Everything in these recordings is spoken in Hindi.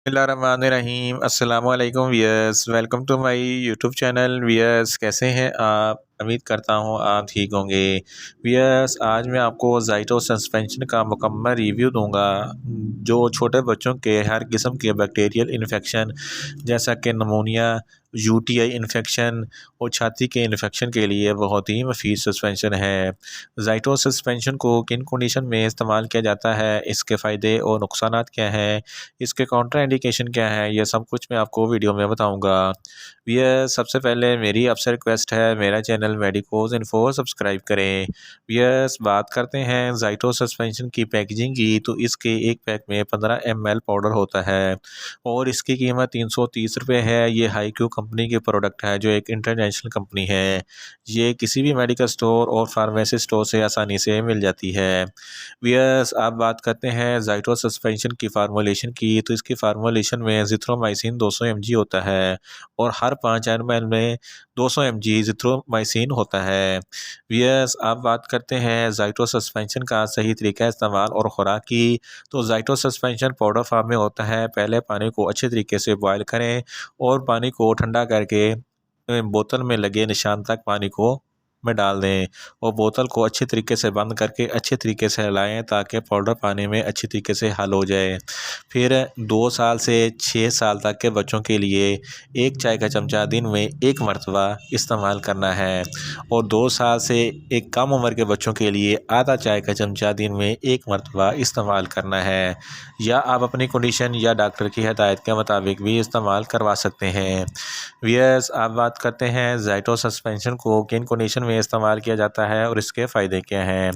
बिस्मिल्लाहिर्रहमानिर्रहीम अस्सलामुअलैकुम वियर्स welcome to my YouTube channel वियर्स। कैसे हैं आप? उम्मीद करता हूँ आप ठीक होंगे। वियर्स, आज मैं आपको ज़ाइटो सस्पेंशन का मुकम्मल रिव्यू दूंगा जो छोटे बच्चों के हर किस्म के बैक्टीरियल इन्फेक्शन जैसा कि नमूनिया, यूटीआई इन्फेक्शन और छाती के इन्फेक्शन के लिए बहुत ही मफीद सस्पेंशन है। ज़ाइटो सस्पेंशन को किन कंडीशन में इस्तेमाल किया जाता है, इसके फ़ायदे और नुकसानात क्या हैं, इसके काउंटर इंडिकेशन क्या है, यह सब कुछ मैं आपको वीडियो में बताऊंगा। भैया, सबसे पहले मेरी आपसे रिक्वेस्ट है, मेरा चैनल मेडिकोज इन्फो सब्सक्राइब करें। भैया, बात करते हैं ज़ाइटो सस्पेंशन की पैकेजिंग की, तो इसके एक पैक में 15 ml पाउडर होता है और इसकी कीमत 330 रुपये है। ये हाई क्यू कंपनी की प्रोडक्ट है जो एक इंटरनेशनल कंपनी है। ये किसी भी मेडिकल स्टोर और फार्मेसी स्टोर से आसानी से मिल जाती है। वियर्स, आप बात करते हैं ज़ाइटो सस्पेंशन की फार्मूलेशन की, तो इसकी फार्मूलेशन में जिथ्रोमाइसिन 200 mg होता है और हर 5 ml में 200 mg जिथ्रोमाइसिन होता है। वियर्स, आप बात करते हैं ज़ाइटो सस्पेंशन का सही तरीका इस्तेमाल और खुराक की, तो ज़ाइटो सस्पेंशन पाउडर फॉर्म में होता है। पहले पानी को अच्छे तरीके से बॉयल करें और पानी को ठंडा करके बोतल में लगे निशान तक पानी को में डाल दें और बोतल को अच्छे तरीके से बंद करके अच्छे तरीके से हिलाएं ताकि पाउडर पानी में अच्छी तरीके से हल हो जाए। फिर 2 साल से 6 साल तक के बच्चों के लिए 1 चाय का चमचा दिन में 1 मरतबा इस्तेमाल करना है और 2 साल से एक कम उम्र के बच्चों के लिए आधा चाय का चमचा दिन में 1 मरतबा इस्तेमाल करना है, या आप अपनी कंडीशन या डॉक्टर की हिदायत के मुताबिक भी इस्तेमाल करवा सकते हैं। वियर्स, आप बात करते हैं ज़ाइटो सस्पेंशन को किन कंडीशन में इस्तेमाल किया जाता है और इसके फ़ायदे क्या हैं।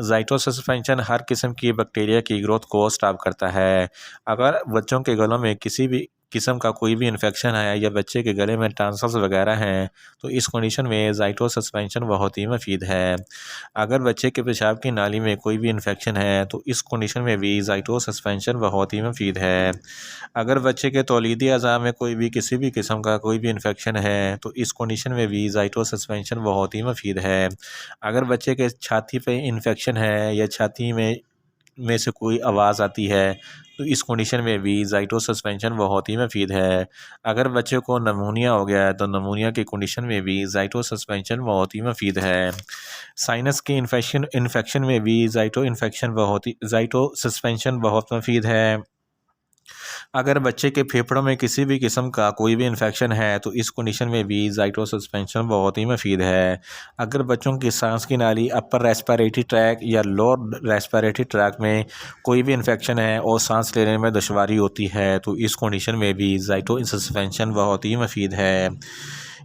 ज़ाइटो सस्पेंशन हर किस्म की बैक्टीरिया की ग्रोथ को स्टॉप करता है। अगर बच्चों के गलों में किसी भी किस्म का कोई भी इन्फेक्शन है या बच्चे के गले में टॉन्सिल्स वगैरह हैं, तो इस कंडीशन में ज़ाइटो सस्पेंशन बहुत ही मुफीद है। अगर बच्चे के पेशाब की नाली में कोई भी इन्फेक्शन है, तो इस कंडीशन में भी ज़ाइटो सस्पेंशन बहुत ही मुफीद है। अगर बच्चे के तौलीदी अज़ा में कोई भी किसी भी किस्म का कोई भी इन्फेक्शन है, तो इस कंडीशन में भी ज़ाइटो सस्पेंशन बहुत ही मुफीद है। अगर बच्चे के छाती पे इन्फेक्शन है या छाती में से कोई आवाज़ आती है, तो इस कंडीशन में भी ज़ाइटो सस्पेंशन बहुत ही मुफीद है। अगर बच्चे को नमूनिया हो गया है, तो नमूनिया की कंडीशन में भी ज़ाइटो सस्पेंशन बहुत ही मुफीद है। साइनस की इन्फेक्शन में भी ज़ाइटो सस्पेंशन बहुत मुफीद है। अगर बच्चे के फेफड़ों में किसी भी किस्म का कोई भी इन्फेक्शन है, तो इस कंडीशन में भी ज़ाइटो सस्पेंशन बहुत ही मुफीद है। अगर बच्चों की सांस की नाली, अपर रेस्पिरेटरी ट्रैक या लोअर रेस्पिरेटरी ट्रैक में कोई भी इन्फेक्शन है और सांस लेने में दुश्वारी होती है, तो इस कंडीशन में भी ज़ाइटो सस्पेंशन बहुत ही मुफीद है।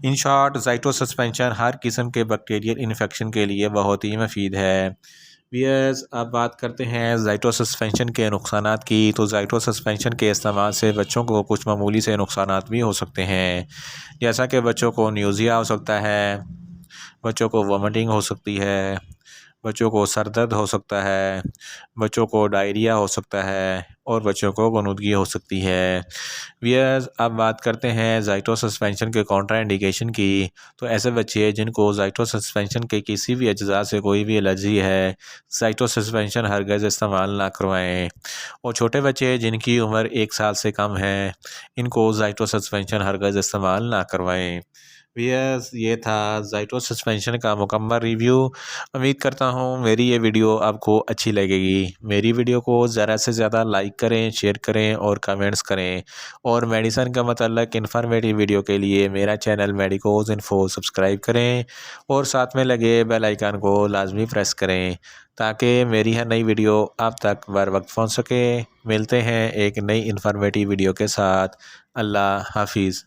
इन शॉर्ट, ज़ाइटो सस्पेंशन हर किस्म के बैक्टीरियल इन्फेक्शन के लिए बहुत ही मुफीद है। वियर्स, अब बात करते हैं ज़ाइटो सस्पेंशन के नुकसानात की, तो ज़ाइटो सस्पेंशन के इस्तेमाल से बच्चों को कुछ मामूली से नुकसानात भी हो सकते हैं, जैसा कि बच्चों को न्यूज़िया हो सकता है, बच्चों को वोमिटिंग हो सकती है, बच्चों को सर दर्द हो सकता है, बच्चों को डायरिया हो सकता है और बच्चों को गनुदगी हो सकती है। वियर्स, अब बात करते हैं ज़ाइटो सस्पेंशन के कॉन्ट्रा इंडिकेशन की, तो ऐसे बच्चे जिनको ज़ाइटो सस्पेंशन के किसी भी अज्जा से कोई भी एलर्जी है, ज़ाइटो सस्पेंशन हरगिज़ इस्तेमाल ना करवाएं। और छोटे बच्चे जिनकी उम्र 1 साल से कम है, इनको ज़ाइटो सस्पेंशन हरगिज़ इस्तेमाल ना करवाएं। यस, ये था ज़ाइटो सस्पेंशन का मुकम्मल रिव्यू। उम्मीद करता हूँ मेरी ये वीडियो आपको अच्छी लगेगी। मेरी वीडियो को ज़्यादा से ज़्यादा लाइक करें, शेयर करें और कमेंट्स करें, और मेडिसिन का मतलब इन्फॉर्मेटिव वीडियो के लिए मेरा चैनल मेडिकोज इन्फो सब्सक्राइब करें और साथ में लगे बेल आइकन को लाजमी प्रेस करें ताकि मेरी हर नई वीडियो आप तक बर वक्त पहुँच सके। मिलते हैं एक नई इन्फॉर्मेटिव वीडियो के साथ। अल्लाह हाफिज़।